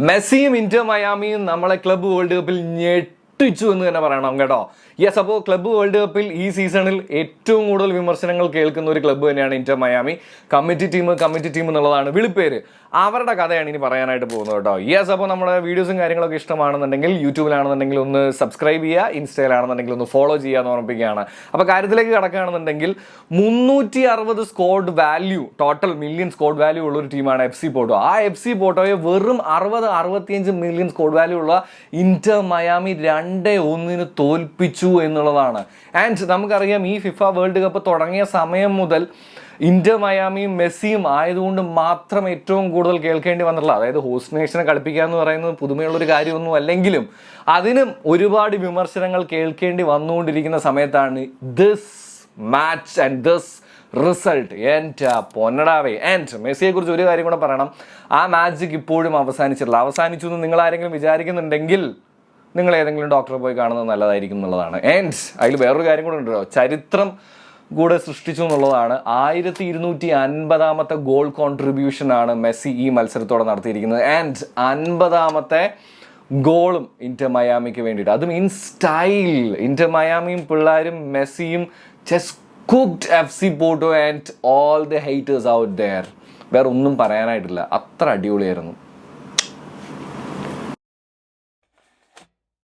മെസ്സിയും ഇന്റർ മയാമിയും നമ്മളെ club world കപ്പിൽ ഞെട്ടിച്ചു എന്ന് തന്നെ പറയണം കേട്ടോ. യെസ്, അപ്പോൾ ക്ലബ്ബ് വേൾഡ് കപ്പിൽ ഈ സീസണിൽ ഏറ്റവും കൂടുതൽ വിമർശനങ്ങൾ കേൾക്കുന്ന ഒരു ക്ലബ്ബ് തന്നെയാണ് ഇന്റർ മയാമി. കമ്മിറ്റി ടീം എന്നുള്ളതാണ് വിളിപ്പേര്. അവരുടെ കഥയാണ് ഇനി പറയാനായിട്ട് പോകുന്നത് കേട്ടോ. യെസ്, അപ്പോൾ നമ്മുടെ വീഡിയോസും കാര്യങ്ങളൊക്കെ ഇഷ്ടമാണെന്നുണ്ടെങ്കിൽ യൂട്യൂബിലാണെന്നുണ്ടെങ്കിൽ ഒന്ന് സബ്സ്ക്രൈബ് ചെയ്യുക, ഇൻസ്റ്റയിലാണെന്നുണ്ടെങ്കിൽ ഒന്ന് ഫോളോ ചെയ്യുക എന്ന് ഓർമ്മിപ്പിക്കുകയാണ്. അപ്പോൾ കാര്യത്തിലേക്ക് കടക്കുകയാണെന്നുണ്ടെങ്കിൽ 360 squad value, total million squad value ഉള്ള ഒരു ടീമാണ് FC പോർട്ടോ. ആ FC പോർട്ടോയെ വെറും 65 മില്യൺ സ്കോഡ് വാല്യൂ ഉള്ള ഇന്റർ മയാമി 2-1 തോൽപ്പിച്ചു എന്നുള്ളതാണ്. ആൻഡ് നമുക്കറിയാം, ഈ ഫിഫ വേൾഡ് കപ്പ് തുടങ്ങിയ സമയം മുതൽ ഇന്റർ മയാമിയും മെസ്സിയും ആയതുകൊണ്ട് മാത്രം ഏറ്റവും കൂടുതൽ കേൾക്കേണ്ടി വന്നിട്ടുള്ള, അതായത് ഹോസ്റ്റ് നേഷനെ കളിപ്പിക്കുക എന്ന് പറയുന്നത് പുതുമയുള്ളൊരു കാര്യമൊന്നും അല്ലെങ്കിലും അതിനും ഒരുപാട് വിമർശനങ്ങൾ കേൾക്കേണ്ടി വന്നുകൊണ്ടിരിക്കുന്ന സമയത്താണ് this match and this result. എൻ്റെ പൊന്നടാവേ. ആൻഡ് മെസ്സിയെക്കുറിച്ച് ഒരു കാര്യം കൂടെ പറയണം. ആ മാജിക് ഇപ്പോഴും അവസാനിച്ചിട്ടില്ല. അവസാനിച്ചു എന്ന് നിങ്ങൾ ആരെങ്കിലും വിചാരിക്കുന്നുണ്ടെങ്കിൽ നിങ്ങൾ ഏതെങ്കിലും ഡോക്ടറെ പോയി കാണുന്നത് നല്ലതായിരിക്കും എന്നുള്ളതാണ്. ആൻഡ് അതിൽ വേറൊരു കാര്യം കൂടെ ഉണ്ടല്ലോ, ചരിത്രം കൂടെ സൃഷ്ടിച്ചു എന്നുള്ളതാണ്. 1250ാമത്തെ ഗോൾ കോൺട്രിബ്യൂഷനാണ് മെസ്സി ഈ മത്സരത്തോടെ നടത്തിയിരിക്കുന്നത്. ആൻഡ് 50ാമത്തെ ഗോളും ഇന്റർ മയാമിക്ക് വേണ്ടിയിട്ട്, അതും ഇൻ സ്റ്റൈൽ. ഇന്റർ മയാമിയും പിള്ളേരും മെസ്സിയും just cooked FC Porto and all the haters out there. വേറെ ഒന്നും പറയാനായിട്ടില്ല, അത്ര അടിപൊളിയായിരുന്നു.